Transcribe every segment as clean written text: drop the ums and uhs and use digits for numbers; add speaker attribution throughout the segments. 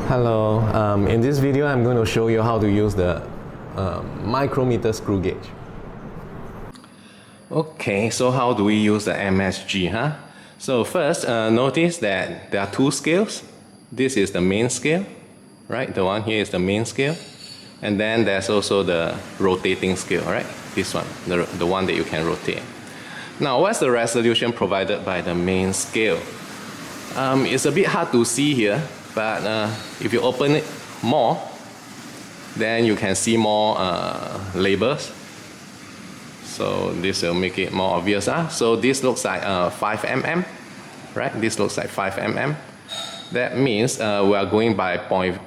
Speaker 1: Hello, in this video I'm going to show you how to use the micrometer screw gauge. Okay, so how do we use the MSG, huh? So first, notice that there are two scales. This is the main scale, right? The one here is the main scale. And then there's also the rotating scale, right? This one, the one that you can rotate. Now, what's the resolution provided by the main scale? It's a bit hard to see here, but if you open it more, then you can see more labels. So this will make it more obvious. So this looks like 5 mm, right? This looks like 5 mm. That means we are going by 0.5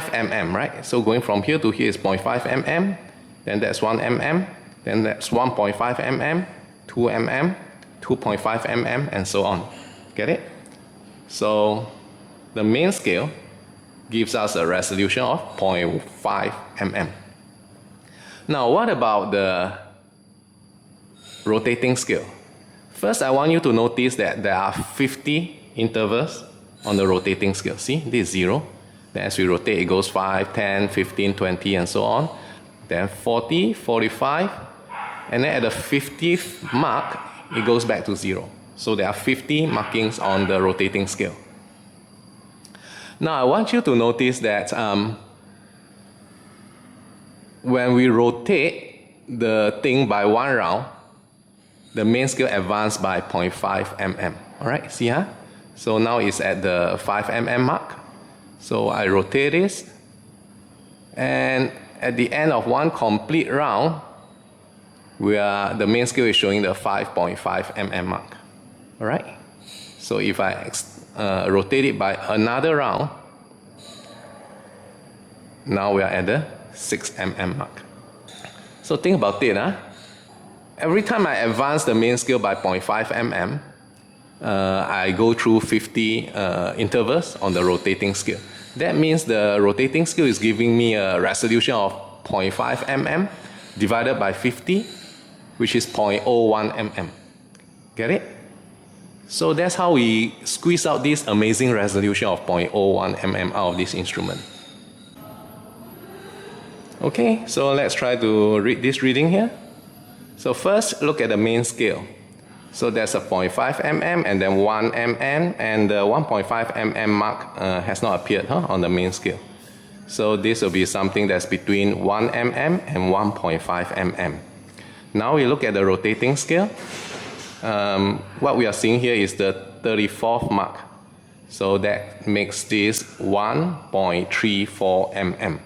Speaker 1: mm, right? So going from here to here is 0.5 mm, then that's 1 mm, then that's 1.5 mm, 2 mm, 2.5 mm, and so on. Get it? So the main scale gives us a resolution of 0.5 mm. Now what about the rotating scale? First, I want you to notice that there are 50 intervals on the rotating scale. See, this is 0. Then as we rotate, it goes 5, 10, 15, 20, and so on. Then 40, 45, and then at the 50th mark, it goes back to 0. So there are 50 markings on the rotating scale. Now I want you to notice that when we rotate the thing by one round, the main scale advanced by 0.5 mm. Alright, see huh? So now it's at the 5 mm mark. So I rotate this, and at the end of one complete round, the main scale is showing the 5.5 mm mark. Alright? So if I rotate it by another round, now we are at the 6 mm mark. So think about it. Every time I advance the main scale by 0.5 mm, I go through 50 intervals on the rotating scale. That means the rotating scale is giving me a resolution of 0.5 mm divided by 50, which is 0.01 mm. Get it? So that's how we squeeze out this amazing resolution of 0.01 mm out of this instrument. Okay, so let's try to read this reading here. So first, look at the main scale. So there's a 0.5 mm and then 1 mm, and the 1.5 mm mark has not appeared on the main scale. So this will be something that's between 1 mm and 1.5 mm. Now we look at the rotating scale. What we are seeing here is the 34th mark. So that makes this 1.34 mm.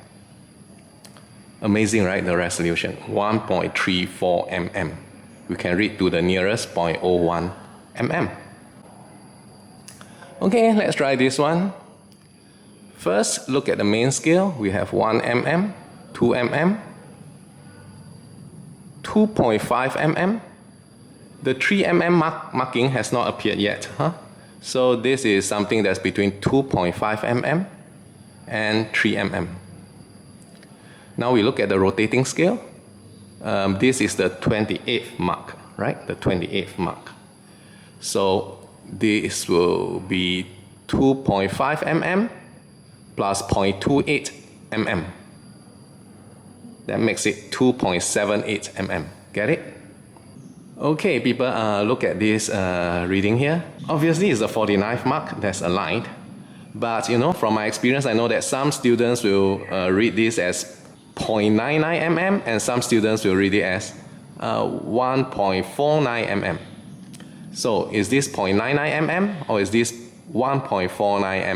Speaker 1: Amazing, right? The resolution, 1.34 mm. We can read to the nearest 0.01 mm. Okay, let's try this one. First, look at the main scale. We have 1 mm, 2 mm, 2.5 mm. The 3 mm marking has not appeared yet. So this is something that's between 2.5 mm and 3 mm. Now we look at the rotating scale. This is the 28th mark, right? The 28th mark. So this will be 2.5 mm plus 0.28 mm. That makes it 2.78 mm. Get it? Okay, people, look at this reading here. Obviously, it's the 49th mark that's aligned. But, you know, from my experience, I know that some students will read this as 0.99 mm and some students will read it as 1.49 mm. So is this 0.99 mm or is this 1.49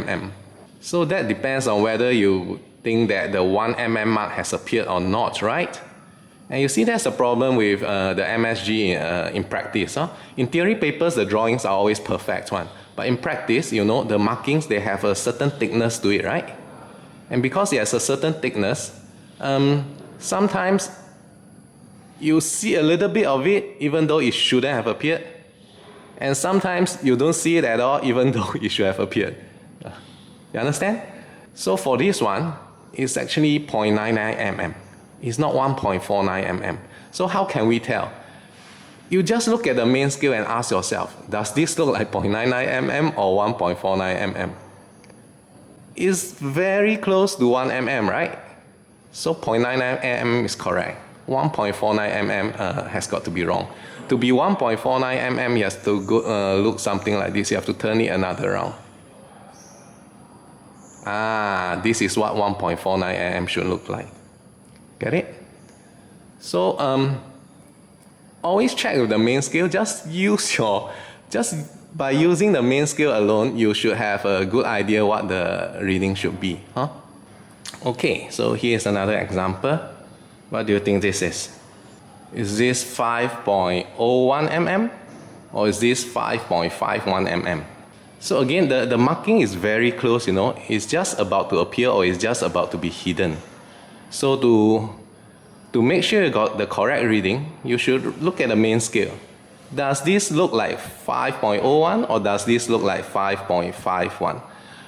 Speaker 1: mm? So that depends on whether you think that the 1 mm mark has appeared or not, right? And you see that's a problem with the MSG in practice. In theory papers, the drawings are always perfect one. But in practice, you know, the markings, they have a certain thickness to it, right? And because it has a certain thickness, sometimes you see a little bit of it even though it shouldn't have appeared, and sometimes you don't see it at all even though it should have appeared. You understand? So for this one, it's actually 0.99 mm. It's not 1.49 mm. So how can we tell? You just look at the main scale and ask yourself, does this look like 0.99 mm or 1.49 mm? is very close to 1 mm, right? So 0.99 mm is correct. 1.49 mm has got to be wrong. To be 1.49 mm, you have to go, look something like this. You have to turn it another round. Ah, this is what 1.49 mm should look like. Get it? So always check with the main scale. Just by using the main scale alone, you should have a good idea what the reading should be. Huh? Okay, so here's another example. What do you think this is? Is this 5.01 mm or is this 5.51 mm? So again, the marking is very close, you know. It's just about to appear or it's just about to be hidden. So to make sure you got the correct reading, you should look at the main scale. Does this look like 5.01 or does this look like 5.51?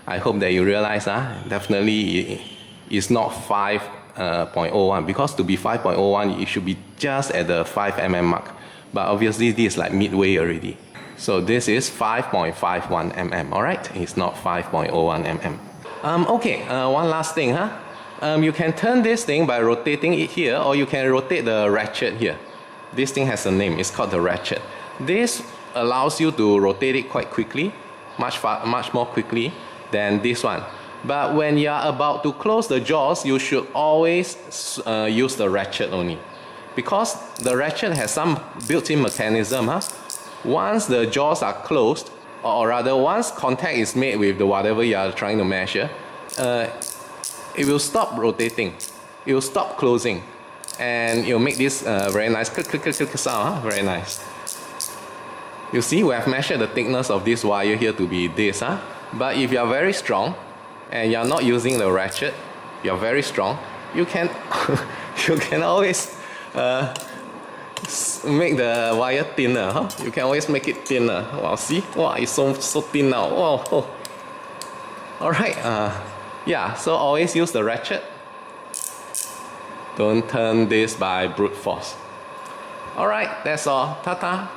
Speaker 1: I hope that you realize definitely it's not 5.01 because to be 5.01 it should be just at the 5 mm mark. But obviously this is like midway already. So this is 5.51 mm, alright? It's not 5.01 mm. Okay, one last thing, you can turn this thing by rotating it here, or you can rotate the ratchet here. This thing has a name, it's called the ratchet. This allows you to rotate it quite quickly, much more quickly than this one. But when you are about to close the jaws, you should always use the ratchet only. Because the ratchet has some built-in mechanism. Once the jaws are closed, or rather once contact is made with the whatever you are trying to measure, it will stop rotating, it will stop closing, and it will make this very nice click click click click sound. Very nice. You see, we have measured the thickness of this wire here to be this. But if you are very strong and you are not using the ratchet, you are very strong, you can you can always make the wire thinner. You can always make it thinner. Wow, see? Wow, it's so thin now. Wow. Oh. Alright, yeah, so always use the ratchet. Don't turn this by brute force. Alright, that's all. Ta-ta.